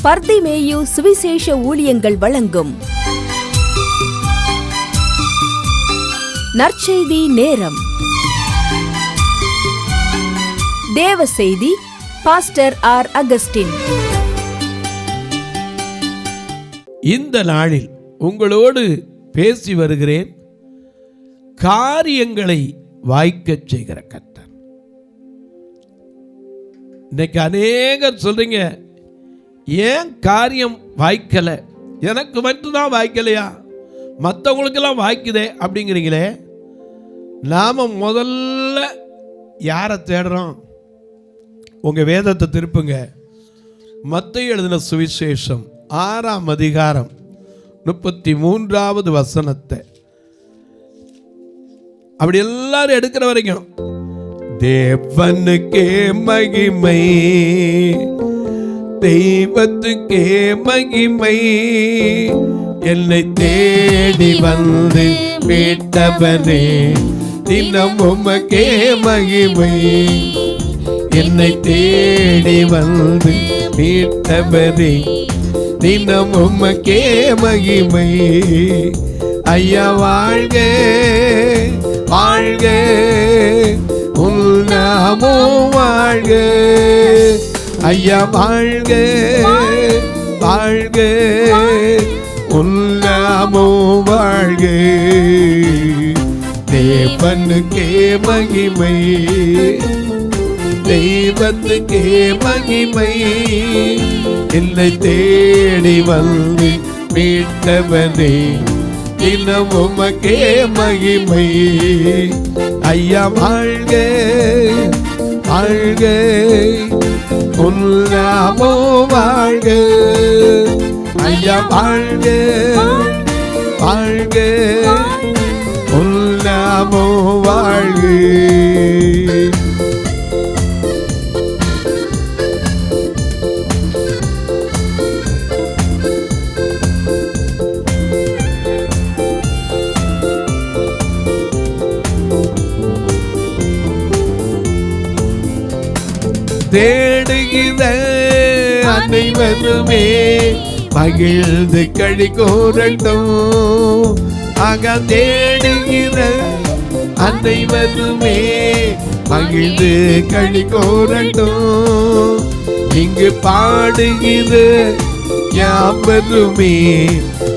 பர்திமேயு சுவிசேஷ ஊழியங்கள் வழங்கும் நற்செய்தி நேரம். தேவ செய்தி பாஸ்டர் ஆர். அகஸ்டின். இந்த நாளில் உங்களோடு பேசி வருகிறேன். காரியங்களை வாய்க்கச் செய்கிற கர்த்தர். இன்னைக்கு அநேகர் சொல்றீங்க, ஏன் காரியம் வாய்க்கலை, எனக்கு மட்டும்தான் வாய்க்கலையா, மற்றவங்களுக்கெல்லாம் வாய்க்குதே அப்படிங்கிறீங்களே. நாம் முதல்ல யாரை தேடுறோம்? உங்கள் வேதத்தை திருப்புங்க. மத்தேயு எழுதின சுவிசேஷம் 6ஆம் அதிகாரம் 33வது வசனத்தை அப்படி எல்லாரும் எடுக்கிற வரைக்கும். தேவனுக்கே மகிமை, தெய்வத்துக்கே மகிமை, என்னை தேடி வந்து மீட்டவனே தினம் உமக்கே மகிமை, என்னை தேடி வந்து மீட்டவனே தினம் உமக்கே மகிமை. ஐயா வாழ்க வாழ்க, உன் நாமம் வாழ்க. ஐயா வாழ்க வாழ்க, உன் நாமம் வாழ்க. தேவனுக்கே மகிமை, தெய்வத்துக்கே மகிமை, என்னை தேடி வந்து மீட்டவனே தினம் உமக்கே மகிமை. ஐயா வாழ்க வாழ்க, உன் நாமம் வாழ்க. ஐயா வாழ்க வாழ்க, உன் நாமம் வாழ்க. தேடுகிற அனைவருமே மகிழ்ந்து களி கூறட்டும். ஆக தேடுகிற அனைவருமே மகிழ்ந்து களி கூறட்டும். இங்கு பாடுகிற யாவருமே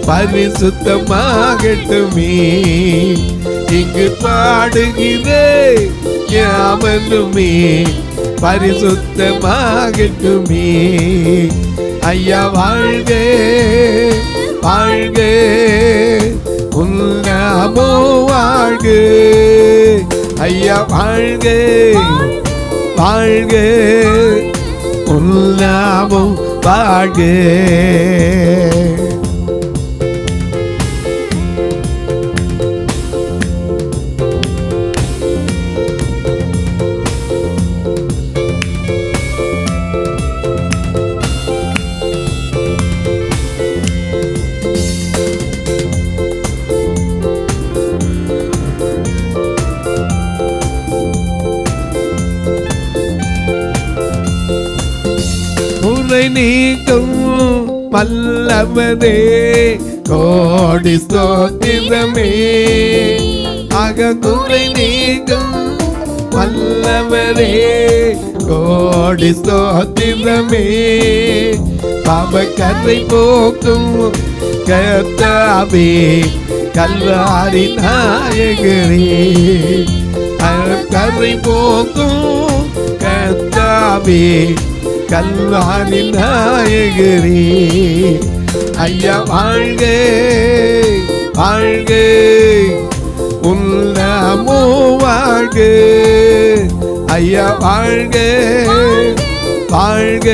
பரிசுத்தமாகட்டுமே. இங்கு பாடுகிற யாவருமே பரிசுத்தமாகட்டுமே. ஐயா வாழ்க வாழ்க, உன் நாமம் வாழ்க. ஐயா வாழ்க வாழ்க, உன் நாமம் வாழ்க. நீக்கும் வல்லவரே கோடி ஸ்தோத்திரமே. ஆக குறை நீக்கும் வல்லவரே கோடி ஸ்தோத்திரமே. பாவக்கரை போக்கும் கர்த்தாவே கல்வாரி நாயகரே. கரை போக்கும் கர்த்தாவே கல்வாரி நாயகரே. ஐயா வாழ்க வாழ்க, உன் நாமம் வாழ்க. ஐயா வாழ்க வாழ்க,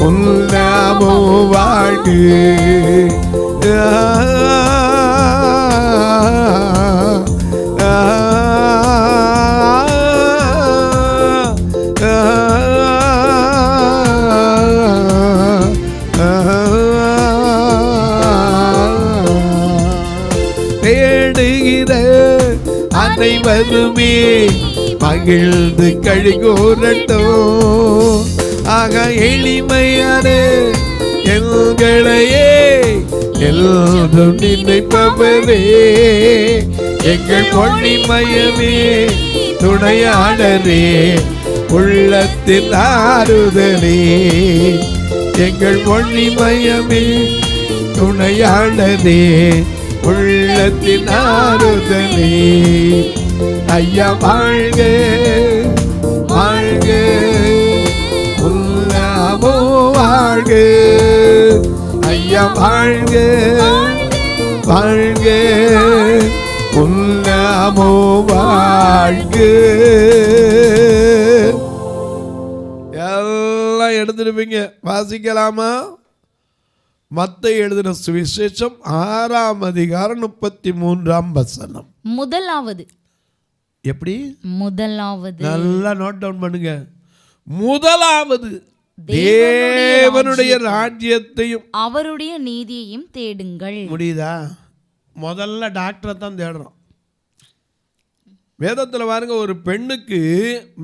உன் நாமம் வாழ்க. தேடுகிற அனைவருமே மகிழ்ந்து களி கூறட்டும். ஆக எளிமையான எங்களையே எல்லோரும் நினைப்பவரே, எங்கள் பொன்னிமயமே துணையாளரே, உள்ளத்தின் ஆறுதலே, எங்கள் பொன்னிமயமே துணையாளரே, உள்ளத்தின் ஆறுதலே. ஐயா வாழ்க வாழ்க, உள்ளாமோ வாழ்க, ஐயா வாழ்க வாழ்க, உள்ளாமோ வாழ்க. எல்லாம் எடுத்துருப்பீங்க, வாசிக்கலாமா? மத்தேயு எழுதின சுவிசேஷம் 6ஆம் அதிகாரம் 33ஆம் வசனம். முதலாவது. எப்படி? முதலாவது. நல்லா நோட் டவுன் பண்ணுங்க. முதலாவது தேவனுடைய ராஜ்யத்தையும் அவருடைய நீதியையும் தேடுங்கள். முடியுதா? முதல்ல டாக்டரை தான் தேடுறோம். வேதத்தில் பாருங்க, ஒரு பெண்ணுக்கு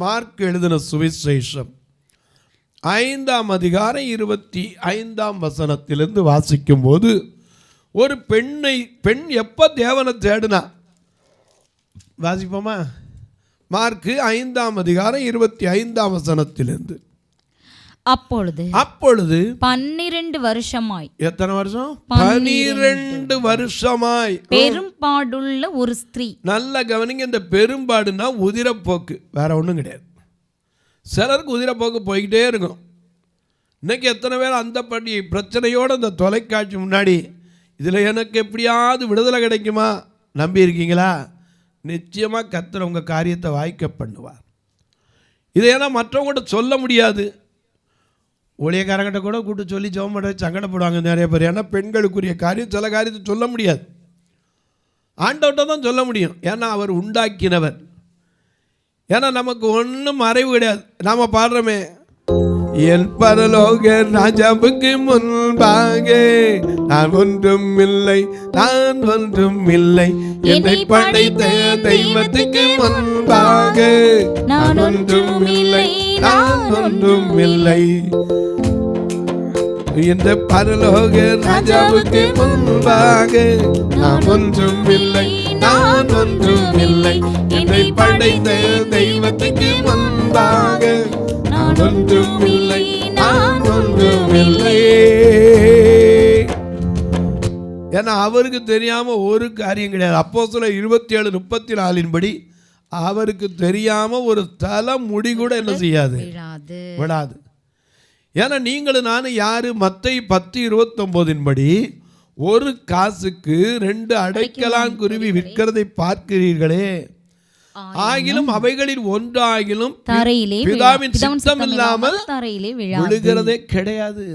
மார்க் எழுதின சுவிசேஷம் 5ஆம் அதிகாரம் 25ஆம் வசனத்திலிருந்து வாசிக்கும் போது, ஒரு பெண் எப்ப தேவனை தேடுனா? வாசிப்போமா? மார்க் 5ஆம் அதிகாரம் 25ஆம் வசனத்திலிருந்து. அப்பொழுது 12 வருஷமாய். எத்தனை வருஷம்? 12 வருஷமாய் பெரும்பாடுள்ள ஒரு ஸ்திரீ. நல்ல கவனிங்க, இந்த பெரும்பாடுனா உதிரப்போக்கு, வேற ஒன்றும் கிடையாது. சிலருக்கு உதிரப்போக்கு போய்கிட்டே இருக்கும். இன்னைக்கு எத்தனை பேர் அந்த படி பிரச்சனையோடு இந்த தொலைக்காட்சி முன்னாடி, இதில் எனக்கு எப்படியாவது விடுதலை கிடைக்குமா நம்பி இருக்கீங்களா? நிச்சயமாக கர்த்தர் உங்கள் காரியத்தை வாய்க்க பண்ணுவார். இதை ஏன்னா மற்றவங்கள்ட்ட சொல்ல முடியாது. ஊழியக்காரங்கிட்ட கூட கூட்டு சொல்லி ஜெபம் பண்ண சங்கடப்படுவாங்க நிறைய பேர். ஏன்னா பெண்களுக்குரிய காரியம், சில காரியத்தை சொல்ல முடியாது. ஆண்டவர்கிட்ட தான் சொல்ல முடியும், ஏன்னா அவர் உண்டாக்கினவர். ஏன்னா நமக்கு ஒன்றும் மறைவு கிடையாது. நாம் பாடுறோமே, என் பரலோக ராஜாவுக்கு முன்பாக நான் ஒன்றும் இல்லை, நான் ஒன்றும் இல்லை, என்னை படைத்த தெய்வத்துக்கு முன்பாக நான் ஒன்றும் இல்லை, நான் ஒன்றும் இல்லை. இந்த பரலோக ராஜாவுக்கு முன்பாக நான் ஒன்றும் இல்லை, நான் ஒன்றும் இல்லை, என்னை படைத்த தெய்வத்துக்கு முன்பாக நான் ஒன்றும் இல்லை, நான் ஒன்றும் இல்லை. ஏன்னா அவருக்கு தெரியாம ஒரு காரியம் கிடையாது. அப்போஸ்தலர் 27:34 படி அவருக்கு தெரியாம ஒரு தலை முடி கூட என்ன செய்யாது, விடாது. ஏன்னா நீங்களும் நானும் யாரு? மத்தேயு 10:29 படி ஒரு காசுக்கு 2 அடைக்கலாங்குருவி விற்கிறதை பார்க்கிறீர்களே, ஆகிலும் அவைகளில் ஒன்றாகிலும் பிதாவின் சித்தம் இல்லாமல் விழுகிறதே கிடையாது.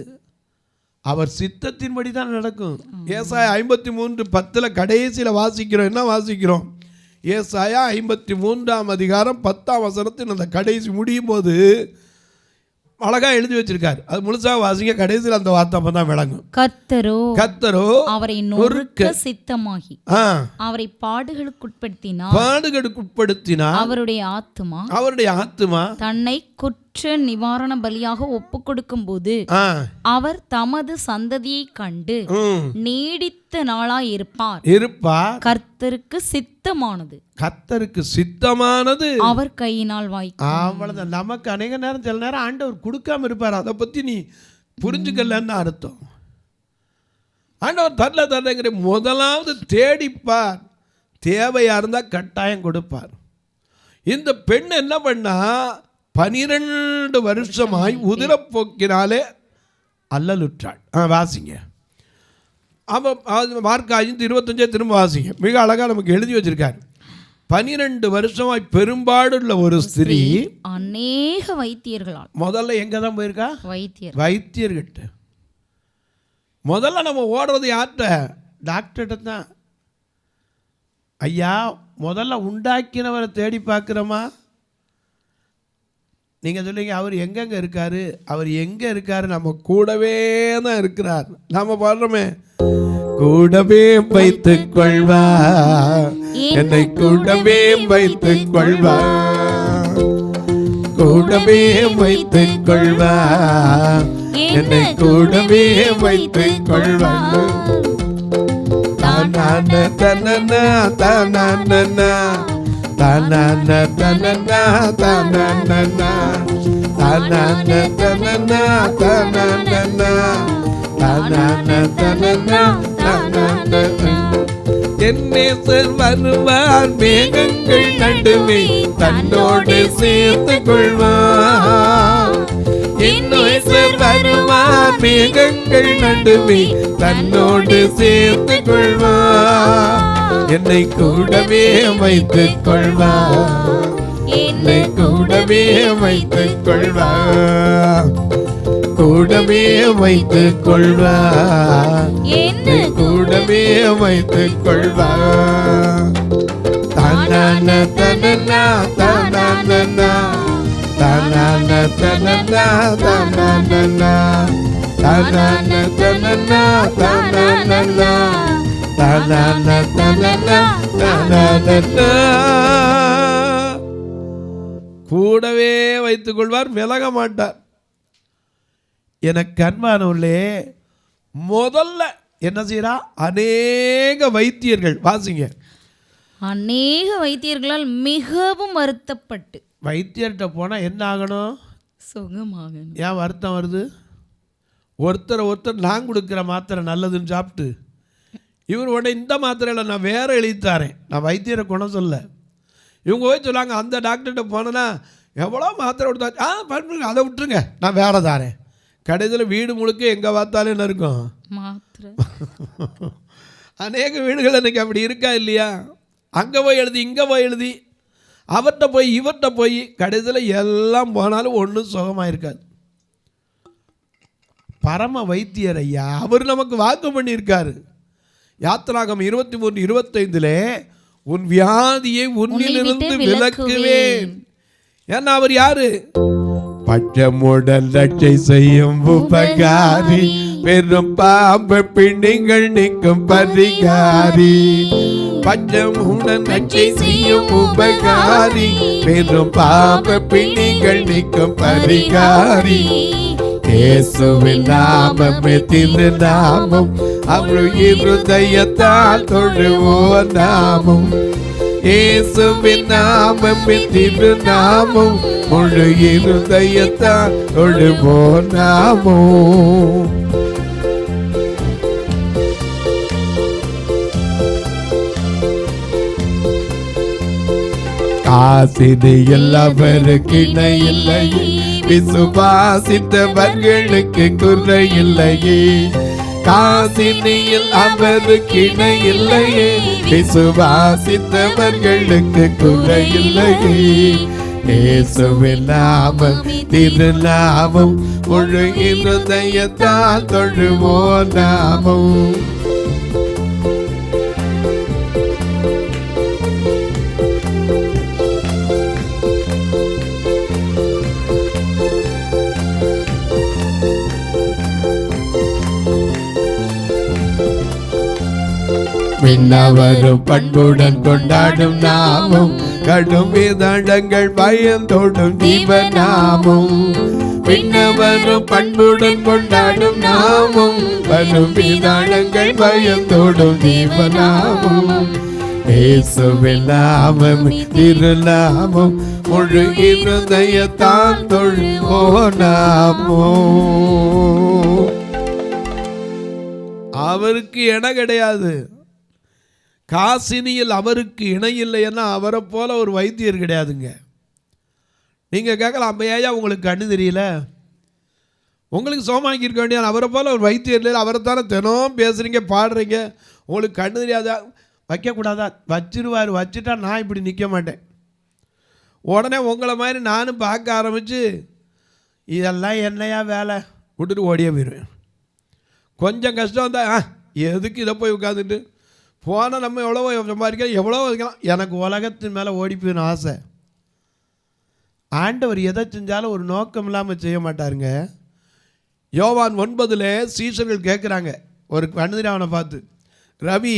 அவர் சித்தத்தின்படி தான் நடக்கும். ஏசாயா 53:10 கடைசியில் வாசிக்கிறோம். என்ன வாசிக்கிறோம்? ஏசாயா 53ஆம் அதிகாரம் 10ஆம் வசனத்தின் அந்த கடைசி முடியும் போது அழகா எழுதி வச்சிருக்காரு. அது முழுசா வாசிங்க, கடைசியில் அந்த வார்த்தை அப்பதான் விளங்கும். கர்த்தரோ அவரை நொறுக்க சித்தமாகி அவரை பாடுகளுக்குட்படுத்தினார். அவருடைய ஆத்துமா தன்னை குற்ற நிவாரண பலியாக ஒப்பு கொடுக்கும் போது அவர் தமது சந்ததியை கண்டு நீடித்த நாளாய் இருப்பார். கர்த்தருக்கு சித்தமானது அவர் கையினால் வாய்க்கும். அவ்வளவுதான். நமக்கு அநேக நேரம் சில நேரம் ஆண்டவர் கொடுக்காம இருப்பார். அதை பத்தி நீ புரிஞ்சுக்கலன்னு அர்த்தம். ஆண்டவர் தரலங்கிற முதலாவது தேடிப்பார். தேவையா இருந்தா கட்டாயம் கொடுப்பார். இந்த பெண் என்ன பண்ணா, 12 வருஷமாய் உதிரப்போக்கினாலே அல்லலுற்றாள். வாசிங்க. மார்க் 5:25 திரும்ப வாசிங்க. மிக அழகா நமக்கு எழுதி வச்சிருக்காரு. 12 வருஷமாய் பெரும்பாடுள்ள ஒரு ஸ்திரீ அநேக வைத்தியர்களால். முதல்ல எங்க தான் போயிருக்கா? வைத்தியர்கிட்ட. முதல்ல நம்ம ஓடுறது யார்கிட்ட? டாக்டர்கிட்ட தான். ஐயா, முதல்ல உண்டாக்கினவரை தேடி பார்க்கிறோமா? நீங்கள் சொல்லுங்க, அவர் எங்கெங்க இருக்காரு? அவர் எங்கே இருக்காரு? நம்ம கூடவே தான் இருக்கிறார். நாம பாடுறோமே, கூடவே வைத்துக் கொள்வா, என்னை கூடவே வைத்துக் கொள்வா, கூடவே வைத்துக் கொள்வா, என்னை கூடவே வைத்துக் கொள்வார். தானான தனனா தானானா தானான தனனா தானானா தானான தனனா தானானா தானான தனனா தானானா. என் நேசர் வருவார் மேகங்கள் நடுவே தன்னோடு சேர்த்து கொள்வார். என் நேசர் வருவார் மேகங்கள் நடுவே தன்னோடு சேர்த்து கொள்வார். என்னை கூடவே வைத்துக் கொள்வார். என்னை கூடவே வைத்துக் கொள்வார். கூடவே வைத்துக் கொள்வார். என்னை கூடவே வைத்துக் கொள்வார். தானான தனனா தானானா தானான தனனா தானானா தானான தனனா தானானா தானான தனனா தானானா. கூடவே வைத்துக் கொள்வார், விலக மாட்டார். எனக்கு அன்பானவர்களே, முதல்ல என்ன செய்யறா? அநேக வைத்தியர்கள், வாசிங்க, அநேக வைத்தியர்களால் மிகவும் வருத்தப்பட்டு. வைத்தியர்கிட்ட போனால் என்ன ஆகணும்? சுகமாகணும். ஏன் வருத்தம் வருது? ஒருத்தர் நான் கொடுக்குற மாத்திரை நல்லதுன்னு சாப்பிட்டு இவர் உடனே இந்த மாத்திரையில் நான் வேற எழுதித்தாரேன், நான் வைத்தியரை குணம் சொல்ல. இவங்க போய் சொல்லாங்க, அந்த டாக்டர்கிட்ட போனேன்னா எவ்வளோ மாத்திரை கொடுத்தா பண்ணுங்க, அதை விட்டுருங்க, நான் வேற தாரேன். கடைசியில் வீடு முழுக்க எங்கே பார்த்தாலும் என்ன இருக்கும்? மாத்திரை. அநேக வீடுகள் இன்னைக்கு அப்படி இருக்கா இல்லையா? அங்கே போய் எழுதி, இங்கே போய் எழுதி, அவர்கிட்ட போய் இவர்கிட்ட போய், கடைசியில் எல்லாம் போனாலும் ஒன்றும் சுகமாக இருக்காது. பரம வைத்தியர் ஐயா அவர் நமக்கு வாக்கு பண்ணியிருக்காரு. யாத்திராகம் 23:25 உன் வியாதியை உன்னிலிருந்து விலக்குவேன். ஏன்னா அவர் யாரு? பச்சமுடன் ரட்சை செய்யும் உபகாரி, பெரும் பாம்பு பிணிகள் நீக்கும் பரிகாரி. பச்சமுடன் ரட்சை செய்யும் உபகாரி, பெரும் பாம்பு பிணிகள் நீக்கும் பரிகாரி. இயேசுவின் நாமமே திருநாமம், அவர் இருதயத்தால் தொழுவோர் நாமம். இயேசுவின் நாமமே திருநாமம், முழு இருதயத்தால் தொழுவோர் நாமம். காசினியில் அவருக்கு இணையில்லையே, விசுவாசித்தவர்களுக்கு குறையில்லையே. காசினியில் அவருக்கு இணையில்லையே, விசுவாசித்தவர்களுக்கு குறையில்லையே. இயேசுவின் நாமம் திருநாமம், முழு இருதயத்தால் தொழுவோர் நாமம். விண்ணவரும் பண்புடன் கொண்டாடும் நாமம், கடும் வேதாளங்கள் பயந்தோடும் ஜீவநாமம். விண்ணவரும் பண்புடன் கொண்டாடும் நாமம், கடும் வேதாளங்கள் பயந்தோடும் ஜீவநாமம். இயேசுவின் நாமம் திருநாமம், முழு இருதயத்தால் தொழுவோர் நாமம். அவருக்கு இணை கிடையாது. காசினியில் அவருக்கு இணை இல்லைன்னா அவரை போல ஒரு வைத்தியர் கிடையாதுங்க. நீங்கள் கேட்கலாம், ஐயா உங்களுக்கு கண்ணு தெரியல, உங்களுக்கு சோமாக்கி இருக்க வேண்டிய, அவரை போல ஒரு வைத்தியர் இல்லை, அவரை தானே தினம் பேசுகிறீங்க பாடுறீங்க, உங்களுக்கு கண்ணு தெரியாதா? வைக்கக்கூடாதா? வச்சிருவார். வச்சுட்டா நான் இப்படி நிற்க மாட்டேன். உடனே உங்களை மாதிரி நானும் பார்க்க ஆரம்பித்து இதெல்லாம் என்னையா வேலை விட்டுட்டு ஓடியே போயிடுவேன். கொஞ்சம் கஷ்டம் வந்தால் எதுக்கு இதை போய் உட்காந்துட்டு போனால் நம்ம எவ்வளோ சம்பாதிக்கலாம், எவ்வளோ வைக்கலாம், எனக்கு உலகத்தின் மேலே ஓடி போயிடும் ஆசை. ஆண்டவர் எதை செஞ்சாலும் ஒரு நோக்கம் இல்லாமல் செய்ய மாட்டாருங்க. யோவான் 9 சீஷர்கள் கேட்குறாங்க ஒரு கண்ணுதிராவனை பார்த்து, ரவி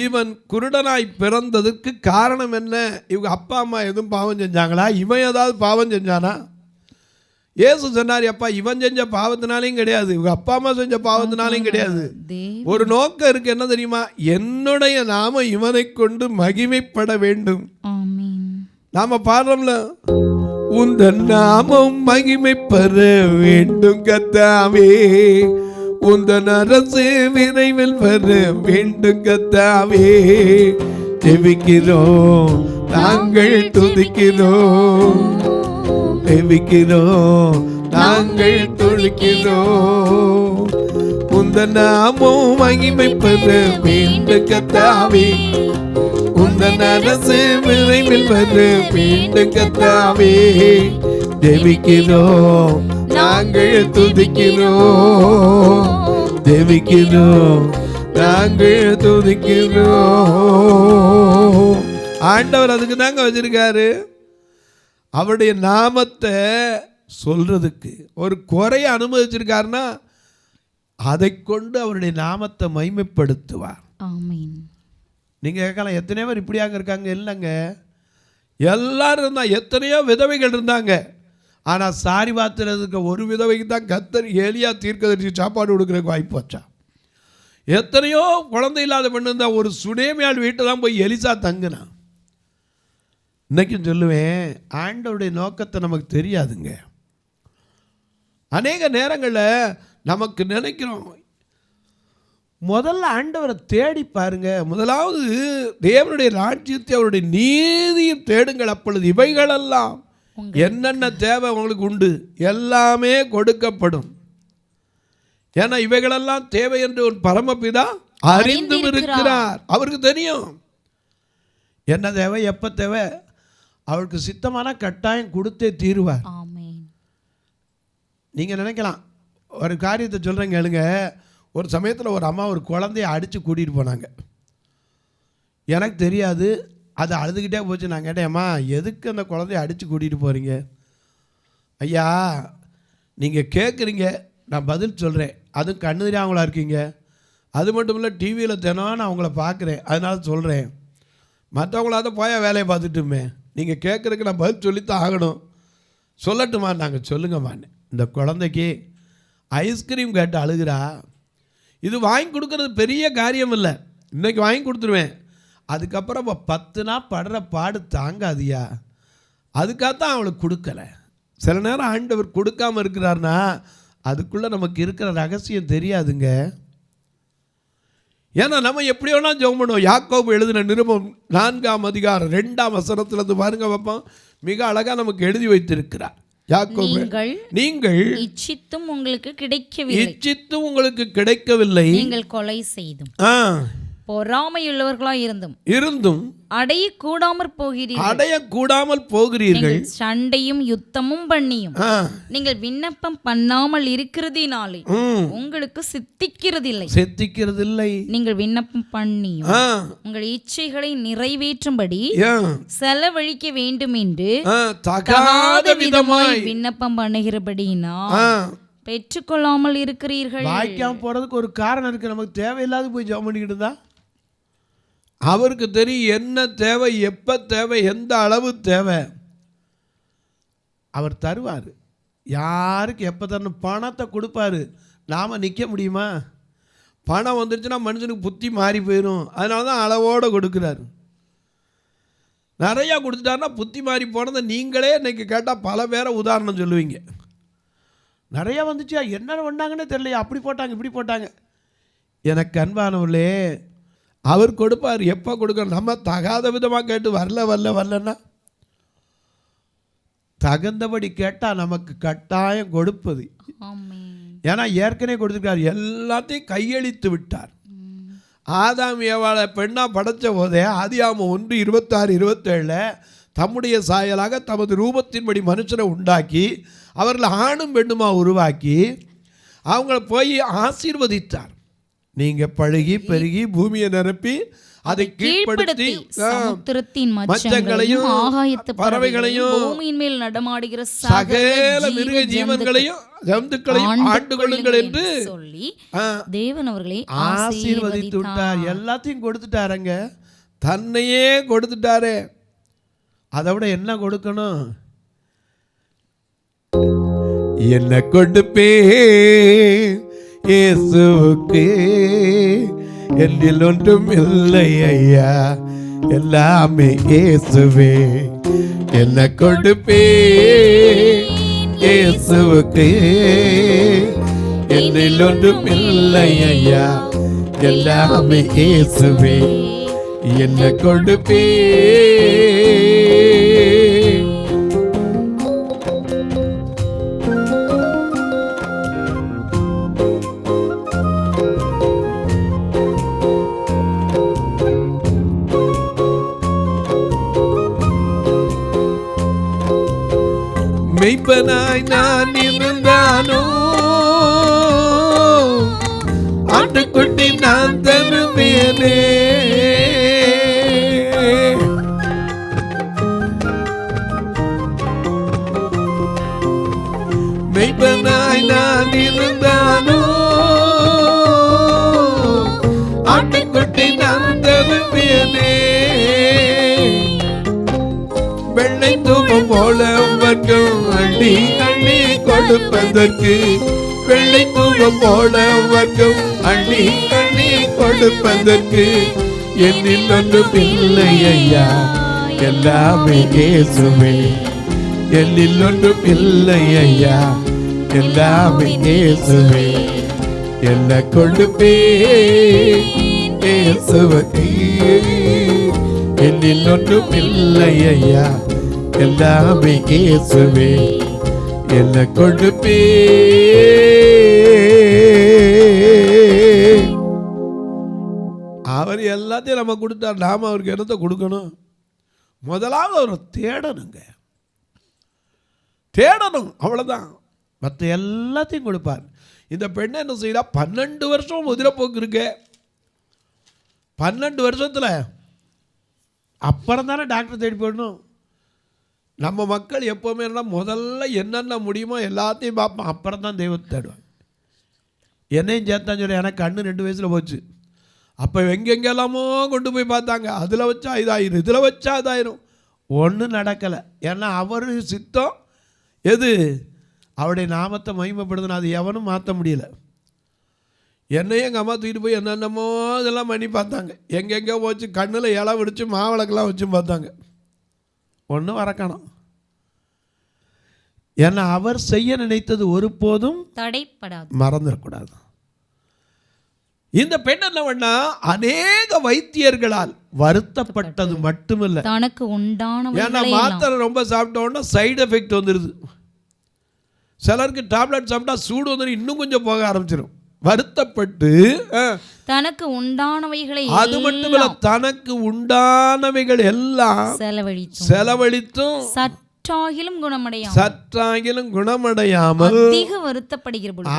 இவன் குருடனாய் பிறந்ததுக்கு காரணம் என்ன? இவங்க அப்பா அம்மா எதுவும் பாவம் செஞ்சாங்களா? இவன் ஏதாவது பாவம் செஞ்சானா? இயேசு சொன்னார், அப்பா இவன் செஞ்ச பாவத்தினாலையும் கிடையாது, இவங்க அப்பா அம்மா செஞ்ச பாவத்தினாலையும் கிடையாது. ஒரு நோக்கம் இருக்கு, என்ன தெரியுமா? என்னுடைய நாம இவனை கொண்டு மகிமைப்பட வேண்டும். நாம பாடுறோம்ல, உந்தன் நாமம் மகிமை பெற வேண்டும் கர்த்தாவே, உந்தன் அரசு விரைவில் பெற வேண்டும் கர்த்தாவே. ஜெபிக்கிறோம், நாங்கள் துதிக்கிறோம், ஜெபிக்கிறோம், நாங்கள் துதிக்கிறோம். உந்தன் நாமம் மகிமை பெற வேண்டும் கர்த்தாவே, உந்தன் அரசு விரைவில் வர வேண்டும் கர்த்தாவே. ஜெபிக்கிறோம், நாங்கள் துதிக்கிறோம், ஜெபிக்கிறோம், நாங்கள் துதிக்கிறோம். ஆண்டவர் அதுக்கு தாங்க வச்சிருக்காரு. அவருடைய நாமத்தை சொல்றதுக்கு ஒரு குறைய அனுமதிச்சிருக்காருன்னா அதை கொண்டு அவருடைய நாமத்தை மகிமைப்படுத்துவார். ஆமென். நீங்கள் கேட்கலாம், எத்தனையோ பேர் இப்படியாங்க இருக்காங்க. இல்லைங்க, எல்லாரும் இருந்தால் எத்தனையோ விதவைகள் இருந்தாங்க. ஆனால் சாரிபாத்தில் இருக்க ஒரு விதவைக்கு தான் கர்த்தர் ஏலியா தீர்க்கதரிசி சாப்பாடு கொடுக்குறதுக்கு வாய்ப்பு வச்சா. எத்தனையோ குழந்தை இல்லாத பெண்ணு இருந்தால் ஒரு சுனேமியாள் வீட்டை தான் போய் எலிசா தங்குனா. இன்னைக்கும் சொல்லுவேன், ஆண்டவருடைய நோக்கத்தை நமக்கு தெரியாதுங்க. அநேக நேரங்களில் நமக்கு நினைக்கிறோம், முதல்ல ஆண்டவரை தேடி பாருங்க. முதலாவது தேவனுடைய ராஜ்யத்தை அவருடைய நீதியும் தேடுங்கள், அப்பொழுது இவைகளெல்லாம் என்னென்ன தேவை உங்களுக்கு உண்டு எல்லாமே கொடுக்கப்படும். ஏன்னா இவைகளெல்லாம் தேவை என்று ஒரு பரமபிதா அறிந்தும் இருக்கிறார். அவருக்கு தெரியும் என்ன தேவை, எப்ப தேவை. அவருக்கு சித்தமான கட்டாயம் கொடுத்தே தீருவார். நீங்க நினைக்கலாம், ஒரு காரியத்தை சொல்றேன் கேளுங்க. ஒரு சமயத்தில் ஒரு அம்மா ஒரு குழந்தைய அடித்து கூட்டிகிட்டு போனாங்க. எனக்கு தெரியாது, அது அழுதுகிட்டே போச்சு. நான் கேட்டேன், அம்மா எதுக்கு அந்த குழந்தைய அடித்து கூட்டிகிட்டு போகிறீங்க? ஐயா நீங்கள் கேட்குறீங்க, நான் பதில் சொல்கிறேன். அதுவும் கண்ணு தெரியாமங்களா இருக்கீங்க. அது மட்டும் இல்லை, டிவியில் தினம் நான் அவங்கள பார்க்குறேன், அதனால சொல்கிறேன். மற்றவங்களாத போயா வேலையை பார்த்துட்டுமே, நீங்கள் கேட்குறதுக்கு நான் பதில் சொல்லித்தான் ஆகணும். சொல்லட்டுமா? நாங்கள் சொல்லுங்கம்மான்னு. இந்த குழந்தைக்கு ஐஸ்கிரீம் கேட்டு அழுகிறா. இது வாங்கி கொடுக்கறது பெரிய காரியம் இல்லை, இன்றைக்கி வாங்கி கொடுத்துருவேன். அதுக்கப்புறம் 10 நாள் படுற பாடு தாங்காதியா, அதுக்காகத்தான் அவளுக்கு கொடுக்கலை. சில நேரம் ஆண்டவர் கொடுக்காமல் இருக்கிறார்னா அதுக்குள்ளே நமக்கு இருக்கிற ரகசியம் தெரியாதுங்க. ஏன்னா நம்ம எப்படி வேணா ஜெபம் பண்ணுவோம். யாக்கோபு எழுதின நிருபம் 4ஆம் அதிகாரம் 2ஆம் வசனத்திலிருந்து பாருங்க பார்ப்போம். மிக அழகாக நமக்கு எழுதி வைத்திருக்கிறார். நீங்கள் இச்சித்தும் உங்களுக்கு கிடைக்கவில்லை, நீங்கள் கொலை செய்தும் பொறாமையுள்ளவர்களாய் இருந்தும் அடைய கூடாமற் போகிறீர்கள். சண்டையும் யுத்தமும் பண்ணியும் நீங்கள் விண்ணப்பம் பண்ணாமல் இருக்கிறதினாலே உங்களுக்கு சித்திக்கிறதில்லை. நீங்கள் விண்ணப்பம் பண்ணியும் உங்கள் இச்சைகளை நிறைவேற்றும்படி செலவழிக்க வேண்டும் என்று தகாத விதமாய் விண்ணப்பம் பண்ணுகிறபடினா பெற்றுக்கொள்ளாமல் இருக்கிறீர்கள். வாய்க்காம போறதுக்கு ஒரு காரணம் இருக்கு. நமக்கு தேவையில்லாத போய் ஜெபம் பண்ணிக்கிட்டு தான் அவருக்கு தெரியும் என்ன தேவை, எப்போ தேவை, எந்த அளவு தேவை. அவர் தருவார். யாருக்கு எப்போ தரணும், பணத்தை கொடுப்பாரு. நாம் நிற்க முடியுமா? பணம் வந்துருச்சுன்னா மனுஷனுக்கு புத்தி மாறி போயிடும். அதனால தான் அளவோடு கொடுக்குறாரு. நிறையா கொடுத்துட்டாருன்னா புத்தி மாறி போனதை நீங்களே இன்றைக்கி கேட்டால் பல பேரை உதாரணம் சொல்லுவீங்க. நிறையா வந்துச்சா, என்ன பண்ணாங்கன்னே தெரியலையா, அப்படி போட்டாங்க இப்படி போட்டாங்க. எனக்கு அன்பானவர்களே, அவர் கொடுப்பார். எப்போ கொடுக்கணும், நம்ம தகாத விதமாக கேட்டு வரலன்னா தகுந்தபடி கேட்டால் நமக்கு கட்டாயம் கொடுப்பது. ஏன்னா ஏற்கனவே கொடுத்துருக்கார், எல்லாத்தையும் கையளித்து விட்டார். ஆதாம் ஏவாளை பெண்ணாக படைத்த போதே ஆதியாகமம் 1:26-27 தம்முடைய சாயலாக தமது ரூபத்தின்படி மனுஷனை உண்டாக்கி அவர்களை ஆணும் பெண்ணுமா உருவாக்கி அவங்கள போய் ஆசீர்வதித்தார். நீங்கள் பழகி பெருகி பூமியை நிரப்பி அதை கீழ்ப்படுத்தி சமுத்திரத்தின் மச்சங்களையும் ஆகாயத்து பறவைகளையும் பூமியின் மேல் நடமாடுகிற சகல மிருக ஜீவன்களையும் ஜந்துக்களையும் ஆண்டு கொள்ளுங்கள் என்று சொல்லி தேவன் அவர்களை ஆசீர்வதித்து விட்டார். எல்லாத்தையும் கொடுத்துட்டாருங்க, தன்னையே கொடுத்துட்டாரு. அதை விட என்ன கொடுக்கணும்? என்ன கொடுப்பே இயேசுவுக்கு, என்னில் ஒன்றும் இல்லை ஐயா, எல்லாமே இயேசுவே. என்ன கொடுப்பே இயேசுவுக்கு, என்னில் ஒன்றும் இல்லை ஐயா, எல்லாமே இயேசுவே. என்ன கொடுப்பே. மெய்ப்பனாய் நான் இருந்தானோ, ஆட்டுக்குட்டி நான் தருவேனே. மெய்ப்பனாய் நான் இருந்தானோ, ஆட்டுக்குட்டி நான் தருவேனே. வெள்ளை தூபம் போல வர்க்கம் அள்ளி அள்ளி கொடுப்பதற்கு, வெள்ளை தூபம் போல வர்க்கம் அள்ளி அள்ளி கொடுப்பதற்கு, என்னில் ஒன்றும் இல்லை ஐயா, எல்லாமே இயேசுவே. என்னில் ஒன்றும் இல்லை ஐயா, எல்லாமே இயேசுவே. என்ன கொடுப்பே இயேசுவுக்கு, என்னில் ஒன்றும் இல்லை ஐயா, எல்லாமே இயேசுவே. என்ன கொடுப்பே. அவர் எல்லாத்தையும் நம்ம கொடுத்தார், நாம அவருக்கு என்னத்தை கொடுக்கணும்? முதலாவது அவர் தேடணுங்க, தேடணும், அவ்வளவுதான். மற்ற எல்லாத்தையும் கொடுப்பார். இந்த பெண்ணை என்ன செய்யறா? 12 வருஷம் உதிரப்போக்கு இருக்கு. 12 வருஷத்துல அப்புறம் தானே டாக்டர் தேடி போடணும். நம்ம மக்கள் எப்போவுமே முதல்ல என்னென்ன முடியுமோ எல்லாத்தையும் பார்ப்போம், அப்புறம் தான் தெய்வத்தை தேடுவாங்க. என்னையும் சேர்த்தான் சொல்லி, எனக்கு கண்ணு 2 வயசில் போச்சு. அப்போ எங்கெங்கெல்லாமோ கொண்டு போய் பார்த்தாங்க, அதில் வச்சா இதாயிரும், இதில் வச்சா இதாயிரும். ஒன்றும் நடக்கலை. ஏன்னா அவர் சித்தம் எது? அவருடைய நாமத்தை மகிமைப்படுதுன்னு அது எவனும் மாற்ற முடியல. என்னையும் எங்கள் அம்மா தூக்கிட்டு போய் என்னென்னமோ இதெல்லாம் பண்ணி பார்த்தாங்க. எங்கெங்கே போச்சு, கண்ணில் இலை விடிச்சு மாவிளக்கெல்லாம் வச்சு பார்த்தாங்க, ஒன்றும் வரக்கணும். ஏன்னா அவர் செய்ய நினைத்தது ஒருபோதும் தடைப்படாது, மறந்துடக்கூடாது. இந்த பெண் என்ன பண்ணா? அநேக வைத்தியர்களால் வருத்தப்பட்டது மட்டுமில்லை, தனக்கு உண்டான, ஏன்னா மாத்திரை ரொம்ப சாப்பிட்டோன்னா சைடு எஃபெக்ட் வந்துடுது. சிலருக்கு டேப்லெட் சாப்பிட்டா சூடு வந்து இன்னும் கொஞ்சம் போக ஆரம்பிச்சிடும். வருத்தப்பட்டு தனக்கு உண்டானவைகளை, அது மட்டுமில்ல, தனக்கு உண்டானவைகள் எல்லாம் செலவழித்தும் சற்றாகிலும் குணமடையாமல்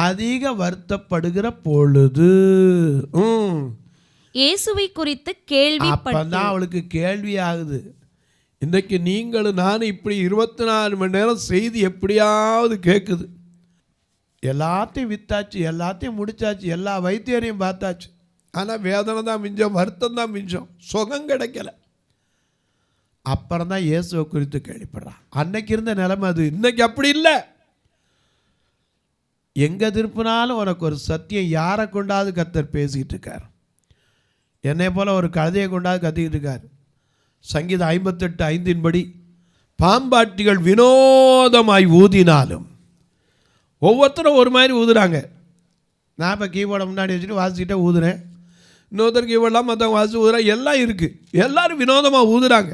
அதிக வருத்தப்படுகிற பொழுது இயேசுவை குறித்து கேள்விப்பட்டதான் அவளுக்கு கேள்வி ஆகுது. இன்றைக்கு நீங்களும் நானும் இப்படி 24 மணி நேரம் செய்தி எப்படியாவது கேட்குது. எல்லாத்தையும் வித்தாச்சு, எல்லாத்தையும் முடிச்சாச்சு, எல்லா வைத்தியரையும் பார்த்தாச்சு. ஆனால் வேதனை தான் மிஞ்சம், வருத்தம் தான் மிஞ்சம், சுகம் கிடைக்கல. அப்புறம் தான் இயேசுவை குறித்து கேள்விப்படுறான். அன்னைக்கு இருந்த நிலைமை அது, இன்னைக்கு அப்படி இல்லை. எங்கே திருப்பினாலும் உனக்கு ஒரு சத்தியம் யாரை கொண்டாவது கர்த்தர் பேசிக்கிட்டு இருக்கார். என்னை போல் ஒரு கதையை கொண்டாவது கத்திக்கிட்டு இருக்கார். சங்கீதம் 58:5 பாம்பாட்டிகள் வினோதமாய் ஊதினாலும், ஒவ்வொருத்தரும் ஒரு மாதிரி ஊதுறாங்க. நான் இப்போ கீபோர்டை முன்னாடி வச்சுட்டு வாசிக்கிட்டே ஊதுறேன், இன்னொருத்தர் கீபோர்டெலாம் மற்றவங்க வாசிச்சு ஊதுறேன், எல்லாம் இருக்குது, எல்லோரும் வினோதமாக ஊதுறாங்க.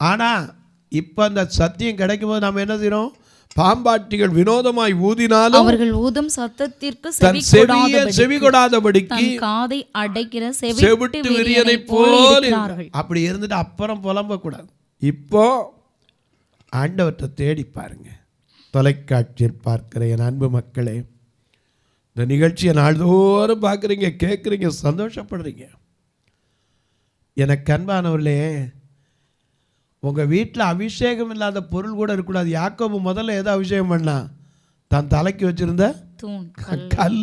ஆனால் இப்போ அந்த சத்தியம் கிடைக்கும் போது நம்ம என்ன செய்கிறோம்? பாம்பாட்டிகள் வினோதமாய் ஊதினாலும் அவர்கள் ஊதும் சத்தத்திற்கு செவி கொடாதபடிக்கு காதை அடைக்கிற செவிட்டு விரியனை போல் அப்படி இருந்துட்டு அப்புறம் புலம்ப கூடாது. இப்போ ஆண்டவற்றை தேடி பாருங்க. தொலைக்காட்சியில் பார்க்கிற என் அன்பு மக்களே, இந்த நிகழ்ச்சியை நாள்தோறும் பார்க்குறீங்க, கேட்குறீங்க, சந்தோஷப்படுறீங்க. எனக்கு அன்பானவர்களே, உங்கள் வீட்டில் அபிஷேகம் இல்லாத பொருள் கூட இருக்கக்கூடாது. யாக்கோபு முதல்ல எதை அபிஷேகம் பண்ணா? தன் தலைக்கு வச்சிருந்த கல்.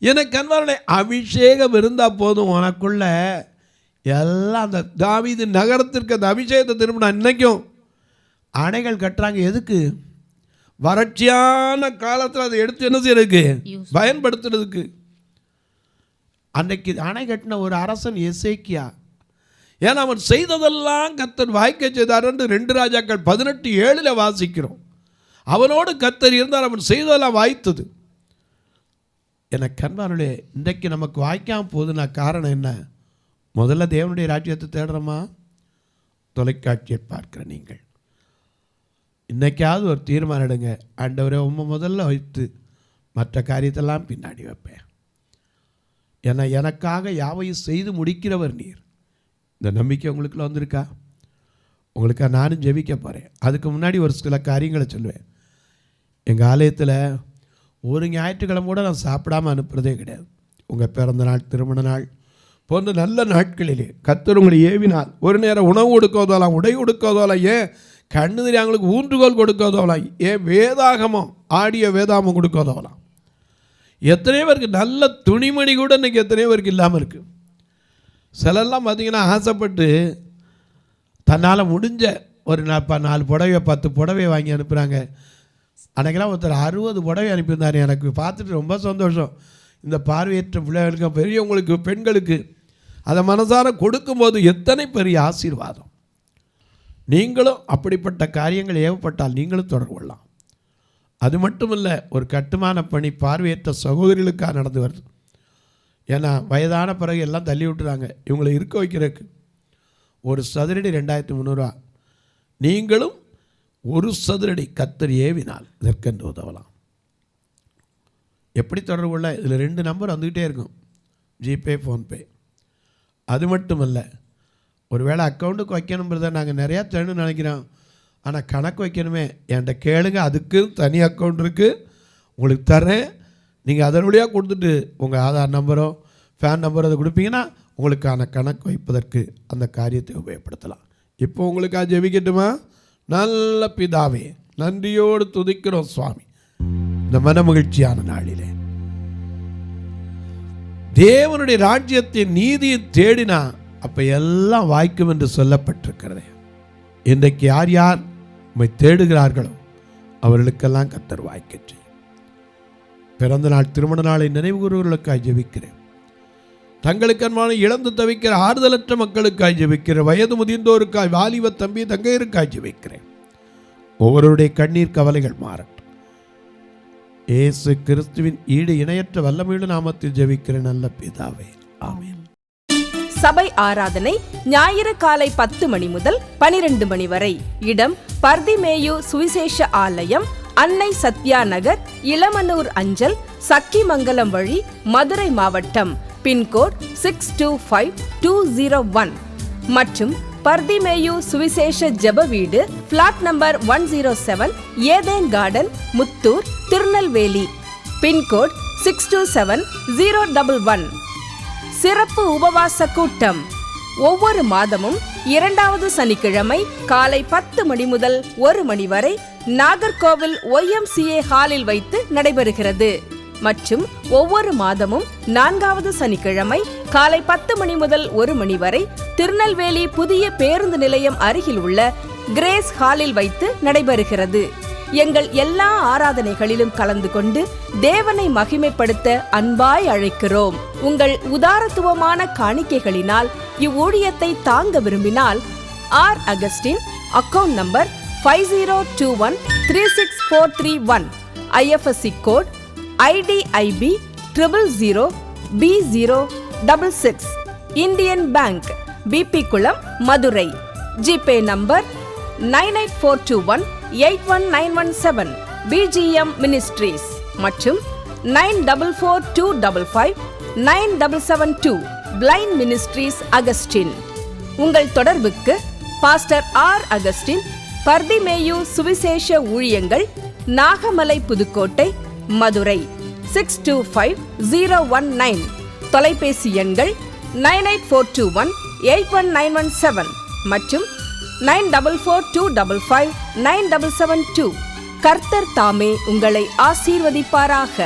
எனக்கு அன்பானவர்களே, அபிஷேகம் இருந்தால் போதும். உனக்குள்ள எல்லாம் அந்த தாவீது நகரத்திற்கு அந்த அபிஷேகத்தை திரும்பினா. இன்றைக்கும் அணைகள் கட்டுறாங்க, எதுக்கு? வறட்சியான காலத்தில் அதை எடுத்து என்ன செய்யறதுக்கு, பயன்படுத்துறதுக்கு. அன்னைக்கு அணை கட்டின ஒரு அரசன் எசேக்கியா. ஏன்னா அவன் செய்ததெல்லாம் கர்த்தர் வாய்க்க செய்தார் என்று 2 ராஜாக்கள் 18:7 வாசிக்கிறோம். அவனோடு கர்த்தர் இருந்தால் அவன் செய்ததெல்லாம் வாய்த்தது. எனக்கு கண்பானே, இன்றைக்கு நமக்கு வாய்க்காமல் போகுதுன்னா காரணம் என்ன? முதல்ல தேவனுடைய ராஜ்யத்தை தேடுறோமா? தொலைக்காட்சியை பார்க்குற நீங்கள் இன்றைக்காவது ஒரு தீர்மானம் எடுங்க, ஆண்டவரை உம்மை முதல்ல வைத்து மற்ற காரியத்தெல்லாம் பின்னாடி வைப்பேன். ஏன்னா எனக்காக யாவையும் செய்து முடிக்கிறவர் நீர். இந்த நம்பிக்கை உங்களுக்குள்ள வந்திருக்கா? உங்களுக்காக நானும் ஜெபிக்க போகிறேன். அதுக்கு முன்னாடி ஒரு சில காரியங்களை சொல்லுவேன். எங்கள் ஆலயத்தில் ஒரு ஞாயிற்றுக்கிழமை கூட நான் சாப்பிடாமல் அனுப்புகிறதே கிடையாது. உங்கள் பிறந்த நாள், திருமண நாள் போன்ற நல்ல நாட்களிலே கர்த்தர் உங்களை ஏவினால் ஒரு நேரம் உணவு கொடுக்காதோலாம், உடை கொடுக்காதோலாம், ஏன் கண்ணு தெரியாங்களுக்கு ஊன்றுகோல் கொடுக்காதோலாம், ஏன் வேதாகமம் ஆடிய வேதாகமம் கொடுக்காதோலாம். எத்தனையோ பேருக்கு நல்ல துணிமணி கூட இன்றைக்கி எத்தனையோ பேருக்கு இல்லாமல் இருக்குது. சிலர்லாம் பார்த்திங்கன்னா ஆசைப்பட்டு தன்னால் முடிஞ்ச ஒரு 4 புடவை 10 புடவை வாங்கி அனுப்புகிறாங்க. அன்றைக்கெல்லாம் ஒருத்தர் 60 புடவை அனுப்பியிருந்தார். எனக்கு பார்த்துட்டு ரொம்ப சந்தோஷம். இந்த பார்வையற்ற பிள்ளைகளுக்கு, பெரியவங்களுக்கு, பெண்களுக்கு அதை மனசார கொடுக்கும்போது எத்தனை பெரிய ஆசீர்வாதம். நீங்களும் அப்படிப்பட்ட காரியங்கள் ஏவப்பட்டால் நீங்களும் தொடர்பு கொள்ளலாம். அது மட்டும் இல்லை, ஒரு கட்டுமான பணி பார்வையற்ற சகோதரிகளுக்காக நடந்து வருது. ஏன்னா வயதான பிறகு எல்லாம் தள்ளி விட்டுறாங்க. இவங்களை இருக்க வைக்கிறதுக்கு ஒரு சதுரடி 2300 நீங்களும் ஒரு சதுரடி கர்த்தர் ஏவினால் இதற்கென்று உதவலாம். எப்படி தொடர்பு கொள்ள? இதில் 2 நம்பர் வந்துக்கிட்டே இருக்கும், ஜிபே, ஃபோன்பே. அது மட்டும் இல்லை, ஒரு வேளை அக்கௌண்ட்டுக்கு வைக்கணுங்கிறத நாங்கள் நிறையா தரணும்னு நினைக்கிறோம். ஆனால் கணக்கு வைக்கணுமே, என்கிட்ட கேளுங்க, அதுக்கு தனி அக்கௌண்ட் இருக்குது, உங்களுக்கு தரேன். நீங்கள் அதன் வழியாக கொடுத்துட்டு உங்கள் ஆதார் நம்பரோ ஃபேன் நம்பரோ அதை கொடுப்பீங்கன்னா உங்களுக்கான கணக்கு வைப்பதற்கு அந்த காரியத்தை உபயோகப்படுத்தலாம். இப்போ உங்களுக்காக ஜெபிக்கட்டுமா? நல்ல பிதாவே, நன்றியோடு துதிக்கிறோம் சுவாமி. இந்த மன மகிழ்ச்சியான நாளிலே தேவனுடைய ராஜ்யத்தின் நீதியை தேடினா அப்போ எல்லாம் வாய்க்கும் என்று சொல்லப்பட்டிருக்கிறது. இன்றைக்கு யார் யார் உம்மை தேடுகிறார்களோ அவர்களுக்கெல்லாம் கர்த்தர் வாய்க்க செய்யும். பிறந்த நாள், திருமண நாளை நினைவு கூறுவர்களுக்காக ஜெபிக்கிறேன். தங்களுக்கு அன்பான இழந்து தவிக்கிற ஆறுதலற்ற மக்களுக்காக ஜெபிக்கிறேன். வயது முதிர்ந்தோருக்காய், வாலிப தம்பி தங்கையருக்காக ஜெபிக்கிறேன். ஒவ்வொருடைய கண்ணீர் கவலைகள் மாறட்டும். இயேசு கிறிஸ்துவின் ஈடு இணையற்ற வல்லமையுள்ள நாமத்தில் ஜெபிக்கிறேன் நல்ல பிதாவே, ஆமென். சபை ஆராதனை ஞாயிறு காலை 10 மணி முதல் 12 மணி வரை. இடம் பர்திமேயு சுவிசேஷ ஆலயம், அன்னை சத்யா நகர், இளமனூர் அஞ்சல், சக்கிமங்கலம் வழி, மதுரை மாவட்டம். பின்கோட் 625201 மற்றும் பர்திமேயு சுவிசேஷ ஜெப வீடு, flat number 107, Eden Garden, Muthur, Tirunelveli. Pincode 627011. சிறப்பு உபவாச கூட்டம் ஒவ்வொரு மாதமும் 2வது சனிக்கிழமை காலை 10 மணி முதல் 1 மணி வரை நாகர்கோவில் YMCA ஹாலில் வைத்து நடைபெறுகிறது. மற்றும் ஒவ்வொரு மாதமும் 4வது சனிக்கிழமை காலை 10 மணி முதல் 1 மணி வரை திருநெல்வேலி புதிய பேருந்து நிலையம் அருகில் உள்ள கிரேஸ் ஹாலில் வைத்து நடைபெறுகிறது. எங்கள் எல்லா ஆராதனைகளிலும் கலந்து கொண்டு தேவனை மகிமைப்படுத்த அன்பாய் அழைக்கிறோம். உங்கள் உதாரத்துவமான காணிக்கைகளினால் இவ்வூழியத்தை தாங்க விரும்பினால் R Augustine, account number 5021364331, IFSC code IDIB 000B066, Indian Bank, BP Kulam, Madurai. GPay number 9842181917, BGM ministries மற்றும் 9442559772, பிளைண்ட் மினிஸ்ட்ரீஸ் அகஸ்டின். உங்கள் தொடர்புக்கு பாஸ்டர் ஆர் அகஸ்டின், பர்திமேயு சுவிசேஷ ஊழியங்கள், நாகமலை, புதுக்கோட்டை, மதுரை 625019. தொலைபேசி எண்கள் 9842181917 மற்றும் 9442559772. கர்த்தர் தாமே உங்களை ஆசீர்வதிப்பாராக.